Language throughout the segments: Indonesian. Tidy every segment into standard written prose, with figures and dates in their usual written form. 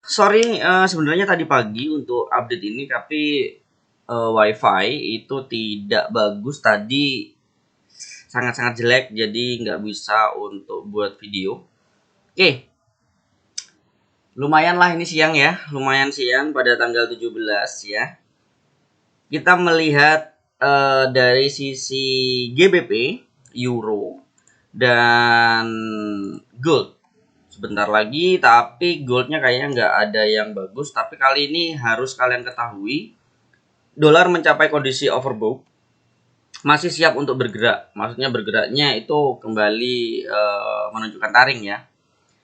Sorry, sebenarnya tadi pagi untuk update ini tapi WiFi itu tidak bagus tadi, sangat-sangat jelek jadi nggak bisa untuk buat video. Oke, lumayan lah ini siang ya, lumayan siang pada tanggal 17 ya. Kita melihat dari sisi GBP, Euro, dan Gold. Sebentar lagi, tapi goldnya kayaknya nggak ada yang bagus. Tapi kali ini harus kalian ketahui, dolar mencapai kondisi overbought, masih siap untuk bergerak. Maksudnya bergeraknya itu kembali menunjukkan taring ya.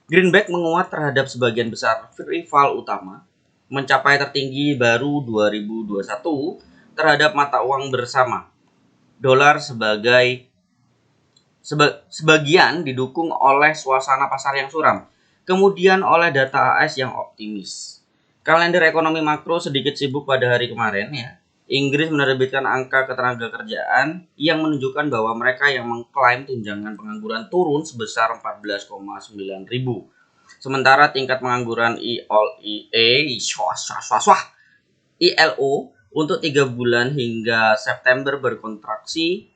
Greenback menguat terhadap sebagian besar rival utama, mencapai tertinggi baru 2021 terhadap mata uang bersama. Dolar sebagian didukung oleh suasana pasar yang suram, kemudian oleh data AS yang optimis. Kalender ekonomi makro sedikit sibuk pada hari kemarin ya. Inggris menerbitkan angka ketenagakerjaan yang menunjukkan bahwa mereka yang mengklaim tunjangan pengangguran turun sebesar 14,9 ribu. Sementara tingkat pengangguran ILO untuk 3 bulan hingga September berkontraksi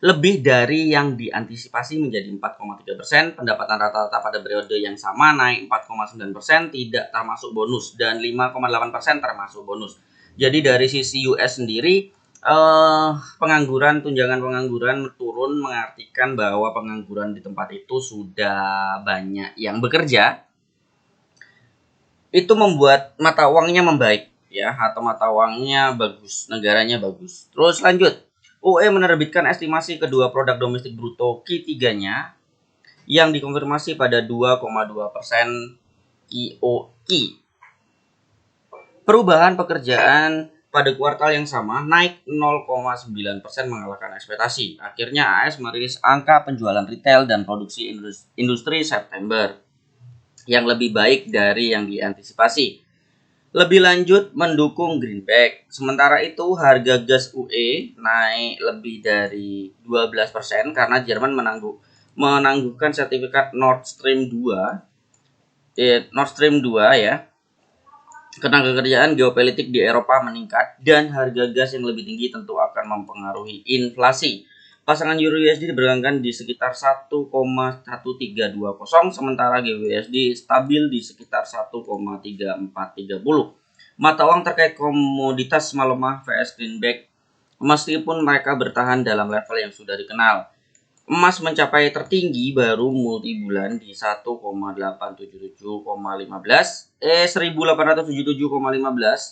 lebih dari yang diantisipasi menjadi 4,3%. Pendapatan rata-rata pada periode yang sama naik 4,9%, tidak termasuk bonus, dan 5,8% termasuk bonus. Jadi dari sisi US sendiri, tunjangan pengangguran turun, mengartikan bahwa pengangguran di tempat itu sudah banyak yang bekerja. Itu membuat mata uangnya membaik ya, atau mata uangnya bagus, negaranya bagus. Terus lanjut, UE menerbitkan estimasi kedua produk domestik bruto Q3-nya yang dikonfirmasi pada 2,2% QoQ. Perubahan pekerjaan pada kuartal yang sama naik 0,9% mengalahkan ekspektasi. Akhirnya AS merilis angka penjualan retail dan produksi industri September yang lebih baik dari yang diantisipasi. Lebih lanjut mendukung greenback. Sementara itu harga gas UE naik lebih dari 12% karena Jerman menangguhkan sertifikat Nord Stream 2 ya. Ketenagakerjaan geopolitik di Eropa meningkat dan harga gas yang lebih tinggi tentu akan mempengaruhi inflasi. Pasangan Euro USD diperkirakan di sekitar 1,1320, sementara GBP/USD stabil di sekitar 1,3430. Mata uang terkait komoditas melemah vs greenback meskipun mereka bertahan dalam level yang sudah dikenal. Emas mencapai tertinggi baru multi bulan di 1877,15,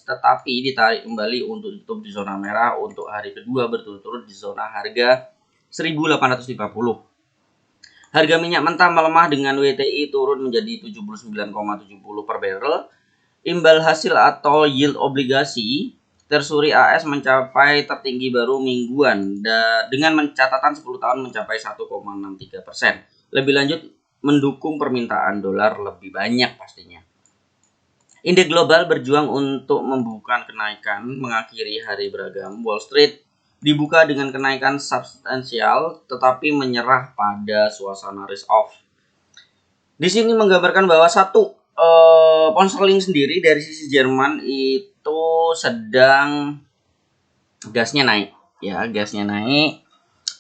tetapi ditarik kembali untuk ditutup di zona merah untuk hari kedua berturut-turut di zona harga 1850. Harga minyak mentah melemah dengan WTI turun menjadi 79,70 per barrel. Imbal hasil atau yield obligasi Treasury AS mencapai tertinggi baru mingguan dengan catatan 10 tahun mencapai 1,63%. Lebih lanjut mendukung permintaan dolar lebih banyak pastinya. Indeks global berjuang untuk membuka kenaikan mengakhiri hari beragam. Wall Street dibuka dengan kenaikan substansial tetapi menyerah pada suasana risk off. Di sini menggambarkan bahwa satu, pound sterling sendiri dari sisi Jerman itu sedang gasnya naik ya, gasnya naik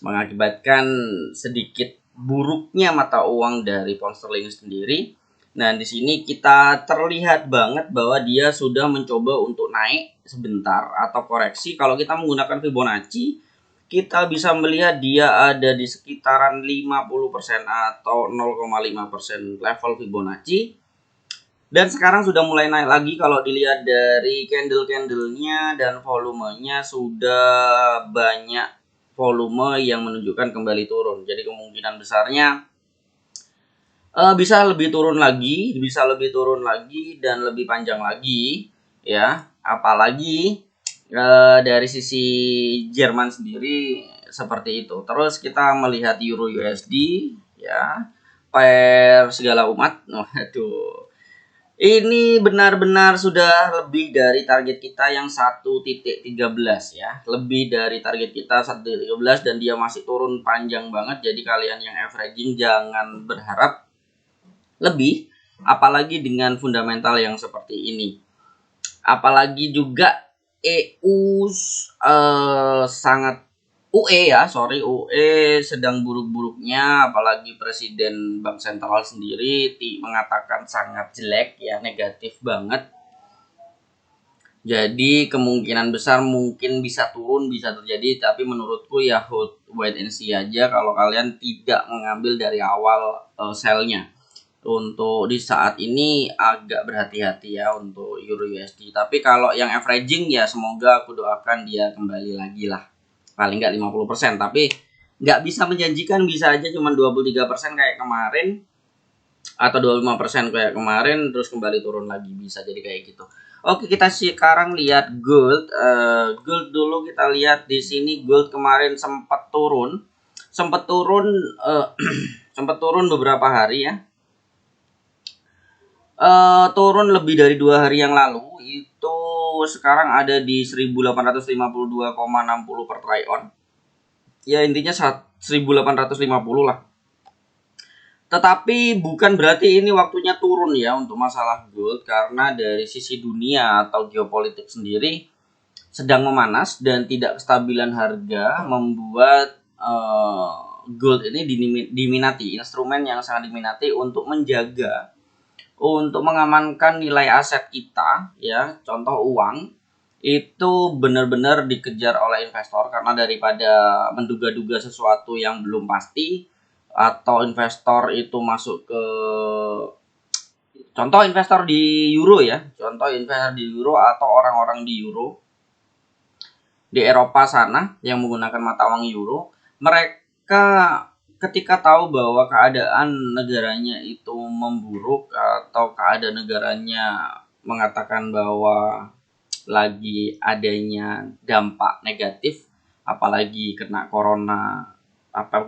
mengakibatkan sedikit buruknya mata uang dari pound sterling sendiri. Nah, di sini kita terlihat banget bahwa dia sudah mencoba untuk naik sebentar atau koreksi. Kalau kita menggunakan Fibonacci, kita bisa melihat dia ada di sekitaran 50% atau 0,5% level Fibonacci. Dan sekarang sudah mulai naik lagi kalau dilihat dari candle-candlenya dan volumenya sudah banyak volume yang menunjukkan kembali turun. Jadi kemungkinan besarnya bisa lebih turun lagi dan lebih panjang lagi ya. Apalagi dari sisi Jerman sendiri seperti itu. Terus kita melihat Euro USD ya, pair segala umat. Waduh. Ini benar-benar sudah lebih dari target kita yang 1.13 ya. Lebih dari target kita 1.13 dan dia masih turun panjang banget. Jadi kalian yang averaging jangan berharap lebih. apalagi dengan fundamental yang seperti ini. Apalagi juga EU sangat UE sedang buruk-buruknya, apalagi Presiden Bank Sentral sendiri mengatakan sangat jelek ya, negatif banget. Jadi kemungkinan besar mungkin bisa turun, bisa terjadi, tapi menurutku ya hold wait and see aja kalau kalian tidak mengambil dari awal sell-nya. Untuk di saat ini agak berhati-hati ya untuk Euro USD. Tapi kalau yang averaging ya semoga aku doakan dia kembali lagi lah. Paling nggak 50%, tapi nggak bisa menjanjikan, bisa aja cuma 23% kayak kemarin atau 25% kayak kemarin terus kembali turun lagi, bisa jadi kayak gitu. Oke, kita sekarang lihat gold. Gold dulu kita lihat di sini. Gold kemarin sempat turun, sempat turun beberapa hari ya. Turun lebih dari 2 hari yang lalu. Itu sekarang ada di 1852,60 per try on. Ya intinya 1850 lah. Tetapi bukan berarti ini waktunya turun ya untuk masalah gold, karena dari sisi dunia atau geopolitik sendiri sedang memanas dan tidak kestabilan harga membuat gold ini diminati, instrumen yang sangat diminati untuk menjaga, untuk mengamankan nilai aset kita ya, contoh uang itu benar-benar dikejar oleh investor, karena daripada menduga-duga sesuatu yang belum pasti atau investor itu masuk ke contoh investor di euro ya, contoh investor di euro atau orang-orang di euro di Eropa sana yang menggunakan mata uang euro, mereka ketika tahu bahwa keadaan negaranya itu memburuk atau keadaan negaranya mengatakan bahwa lagi adanya dampak negatif, apalagi kena corona,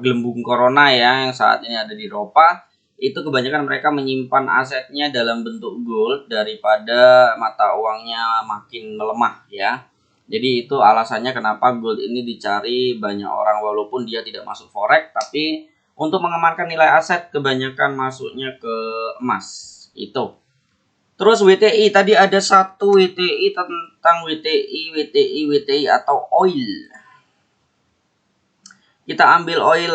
gelembung corona ya yang saat ini ada di Eropa, itu kebanyakan mereka menyimpan asetnya dalam bentuk gold daripada mata uangnya makin melemah ya. Jadi itu alasannya kenapa gold ini dicari banyak orang, walaupun dia tidak masuk forex, tapi untuk mengamankan nilai aset kebanyakan masuknya ke emas itu. Terus WTI, tadi ada satu WTI tentang WTI atau oil. Kita ambil oil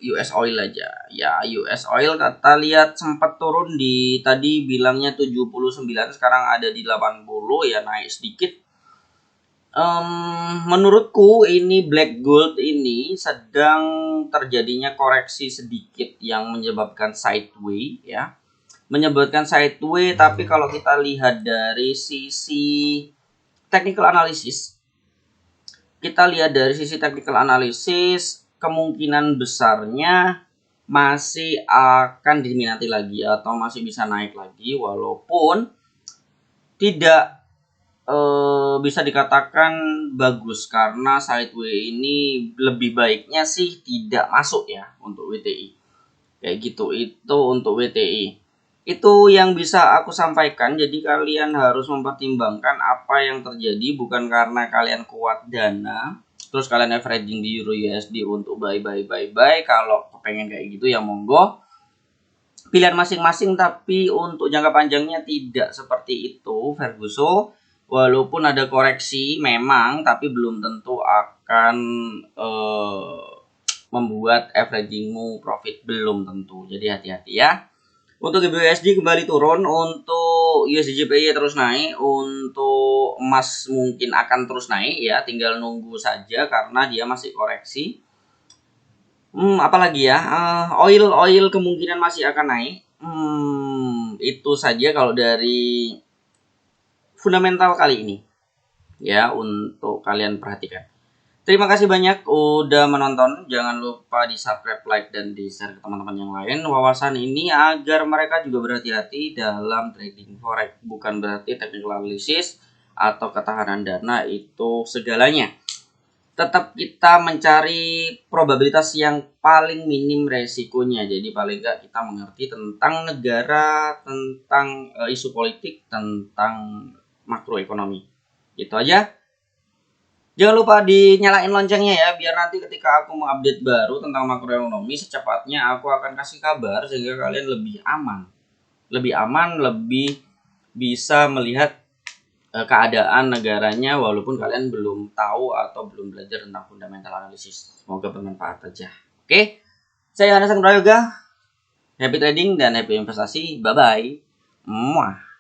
US oil aja. Ya, US oil kata lihat sempat turun di tadi bilangnya 79, sekarang ada di 80 ya, naik sedikit. Menurutku ini black gold ini sedang terjadinya koreksi sedikit yang menyebabkan sideways ya. Tapi kalau kita lihat dari sisi technical analysis, kemungkinan besarnya masih akan diminati lagi atau masih bisa naik lagi, walaupun tidak bisa dikatakan bagus, karena sideways ini lebih baiknya sih tidak masuk ya untuk WTI. Kayak gitu, itu untuk WTI. Itu yang bisa aku sampaikan. Jadi kalian harus mempertimbangkan apa yang terjadi, bukan karena kalian kuat dana terus kalian averaging di Euro USD untuk buy. Kalau pengen kayak gitu ya monggo, pilihan masing-masing, tapi untuk jangka panjangnya tidak seperti itu Ferguson. Walaupun ada koreksi memang, tapi belum tentu akan membuat averagingmu profit, belum tentu. Jadi hati-hati ya. Untuk GBUSD kembali turun, untuk USD JPY terus naik, untuk emas mungkin akan terus naik ya, tinggal nunggu saja karena dia masih koreksi. Apalagi ya, oil kemungkinan masih akan naik. Itu saja kalau dari fundamental kali ini ya, untuk kalian perhatikan. Terima kasih banyak udah menonton. Jangan lupa di subscribe, like, dan di share ke teman-teman yang lain wawasan ini agar mereka juga berhati-hati dalam trading forex. Bukan berarti technical analysis atau ketahanan dana itu segalanya. Tetap kita mencari probabilitas yang paling minim resikonya. Jadi paling nggak kita mengerti tentang negara, tentang isu politik, tentang makroekonomi. Itu aja. Jangan lupa dinyalain loncengnya ya, biar nanti ketika aku mengupdate baru tentang makroekonomi secepatnya aku akan kasih kabar sehingga kalian lebih aman. Lebih aman, lebih bisa melihat keadaan negaranya walaupun kalian belum tahu atau belum belajar tentang fundamental analisis. Semoga bermanfaat aja. Oke. Saya Hanasan Prayoga. Happy trading dan happy investasi. Bye bye. Muah.